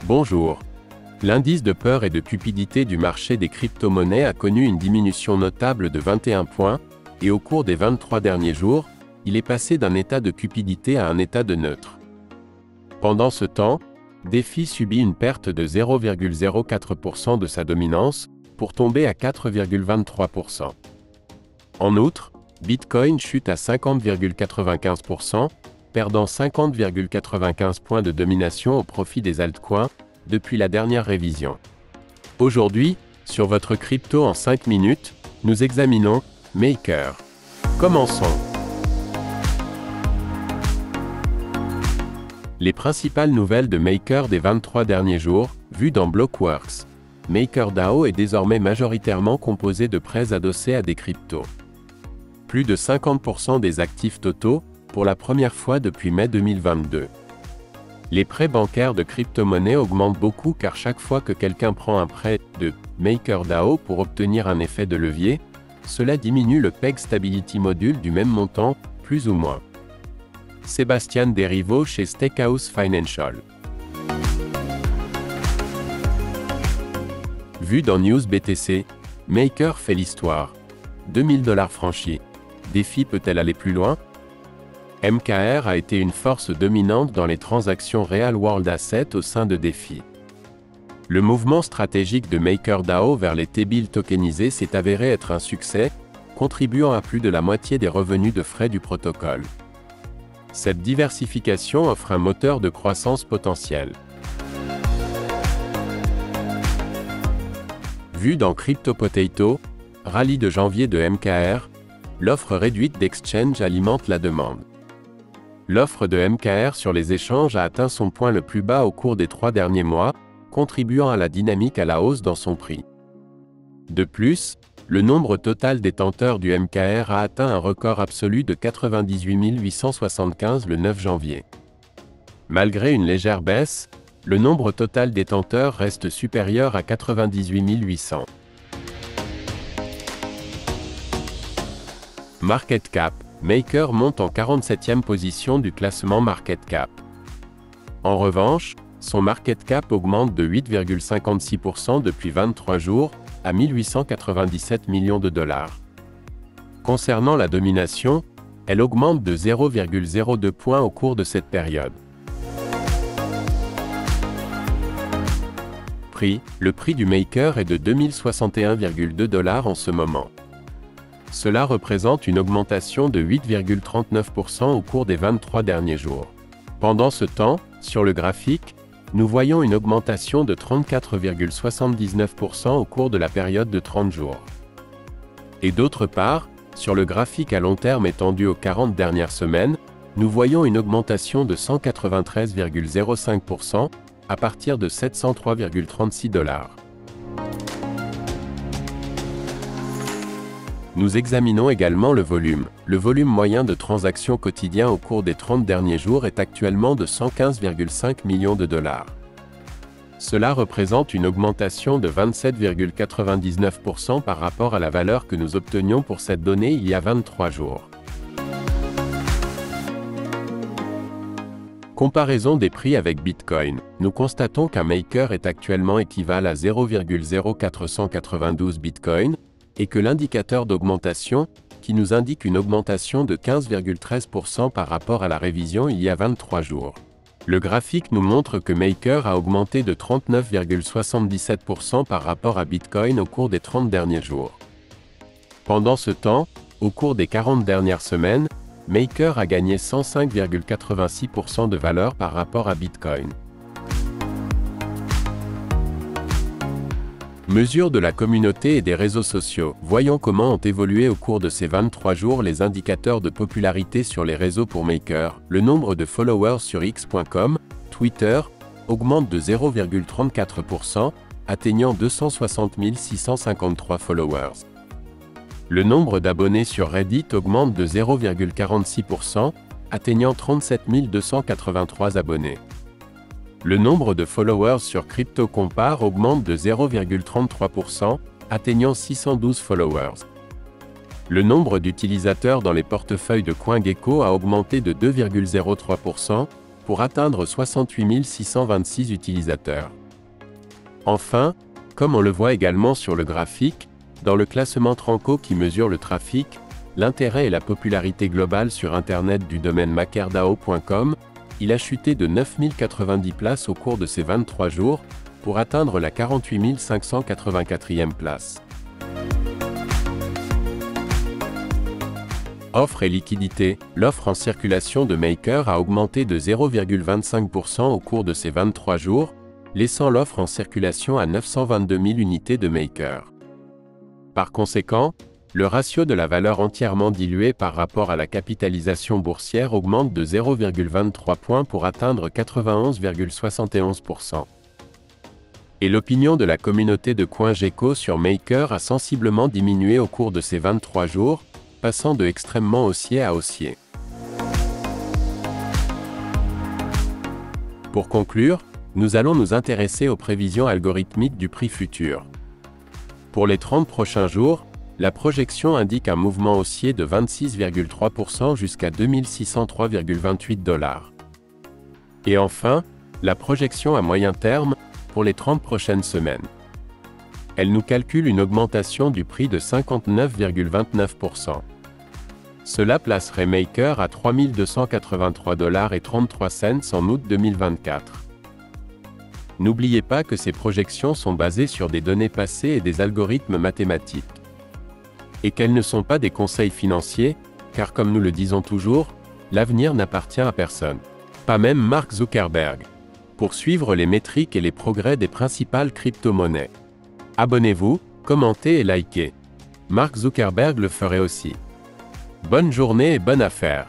Bonjour. L'indice de peur et de cupidité du marché des crypto-monnaies a connu une diminution notable de 21 points, et au cours des 23 derniers jours, il est passé d'un état de cupidité à un état de neutre. Pendant ce temps, DeFi subit une perte de 0,04% de sa dominance, pour tomber à 4,23%. En outre, Bitcoin chute à 50,95%, perdant 50,95 points de domination au profit des altcoins, depuis la dernière révision. Aujourd'hui, sur votre crypto en 5 minutes, nous examinons Maker. Commençons. Les principales nouvelles de Maker des 23 derniers jours, vues dans Blockworks. MakerDAO est désormais majoritairement composé de prêts adossés à des cryptos. Plus de 50% des actifs totaux, pour la première fois depuis mai 2022. Les prêts bancaires de crypto-monnaies augmentent beaucoup car chaque fois que quelqu'un prend un prêt de MakerDAO pour obtenir un effet de levier, cela diminue le Peg Stability Module du même montant, plus ou moins. Sébastien Derivo chez Stakehouse Financial. Vu dans News BTC, Maker fait l'histoire. 2000 $ franchis. DeFi peut-elle aller plus loin? MKR a été une force dominante dans les transactions Real World Assets au sein de DeFi. Le mouvement stratégique de MakerDAO vers les T-bills tokenisés s'est avéré être un succès, contribuant à plus de la moitié des revenus de frais du protocole. Cette diversification offre un moteur de croissance potentiel. Vu dans CryptoPotato, rallye de janvier de MKR, l'offre réduite d'exchange alimente la demande. L'offre de MKR sur les échanges a atteint son point le plus bas au cours des 3 derniers mois, contribuant à la dynamique à la hausse dans son prix. De plus, le nombre total détenteurs du MKR a atteint un record absolu de 98 875 le 9 janvier. Malgré une légère baisse, le nombre total détenteurs reste supérieur à 98 800. Market Cap. Maker monte en 47e position du classement Market Cap. En revanche, son Market Cap augmente de 8,56% depuis 23 jours, à 1897 millions de dollars. Concernant la domination, elle augmente de 0,02 points au cours de cette période. Prix. Le prix du Maker est de 2061,2 $ en ce moment. Cela représente une augmentation de 8,39% au cours des 23 derniers jours. Pendant ce temps, sur le graphique, nous voyons une augmentation de 34,79% au cours de la période de 30 jours. Et d'autre part, sur le graphique à long terme étendu aux 40 dernières semaines, nous voyons une augmentation de 193,05% à partir de 703,36 $. Nous examinons également le volume. Le volume moyen de transactions quotidien au cours des 30 derniers jours est actuellement de 115,5 millions de dollars. Cela représente une augmentation de 27,99% par rapport à la valeur que nous obtenions pour cette donnée il y a 23 jours. Comparaison des prix avec Bitcoin. Nous constatons qu'un Maker est actuellement équivalent à 0,0492 Bitcoin, et que l'indicateur d'augmentation, qui nous indique une augmentation de 15,13% par rapport à la révision il y a 23 jours. Le graphique nous montre que Maker a augmenté de 39,77% par rapport à Bitcoin au cours des 30 derniers jours. Pendant ce temps, au cours des 40 dernières semaines, Maker a gagné 105,86% de valeur par rapport à Bitcoin. Mesures de la communauté et des réseaux sociaux. Voyons comment ont évolué au cours de ces 23 jours les indicateurs de popularité sur les réseaux pour Maker. Le nombre de followers sur X.com, Twitter, augmente de 0,34%, atteignant 260 653 followers. Le nombre d'abonnés sur Reddit augmente de 0,46%, atteignant 37 283 abonnés. Le nombre de followers sur CryptoCompare augmente de 0,33%, atteignant 612 followers. Le nombre d'utilisateurs dans les portefeuilles de CoinGecko a augmenté de 2,03%, pour atteindre 68 626 utilisateurs. Enfin, comme on le voit également sur le graphique, dans le classement Tranco qui mesure le trafic, l'intérêt et la popularité globale sur Internet du domaine makerdao.com, il a chuté de 9090 places au cours de ces 23 jours, pour atteindre la 48 584e place. Offre et liquidité. L'offre en circulation de Maker a augmenté de 0,25% au cours de ces 23 jours, laissant l'offre en circulation à 922 000 unités de Maker. Par conséquent, le ratio de la valeur entièrement diluée par rapport à la capitalisation boursière augmente de 0,23 points pour atteindre 91,71%. Et l'opinion de la communauté de CoinGecko sur Maker a sensiblement diminué au cours de ces 23 jours, passant de extrêmement haussier à haussier. Pour conclure, nous allons nous intéresser aux prévisions algorithmiques du prix futur. Pour les 30 prochains jours, la projection indique un mouvement haussier de 26,3% jusqu'à 2603,28 $. Et enfin, la projection à moyen terme, pour les 30 prochaines semaines. Elle nous calcule une augmentation du prix de 59,29%. Cela placerait Maker à 3283,33 $ en août 2024. N'oubliez pas que ces projections sont basées sur des données passées et des algorithmes mathématiques. Et qu'elles ne sont pas des conseils financiers, car comme nous le disons toujours, l'avenir n'appartient à personne. Pas même Mark Zuckerberg. Pour suivre les métriques et les progrès des principales crypto-monnaies. Abonnez-vous, commentez et likez. Mark Zuckerberg le ferait aussi. Bonne journée et bonne affaire.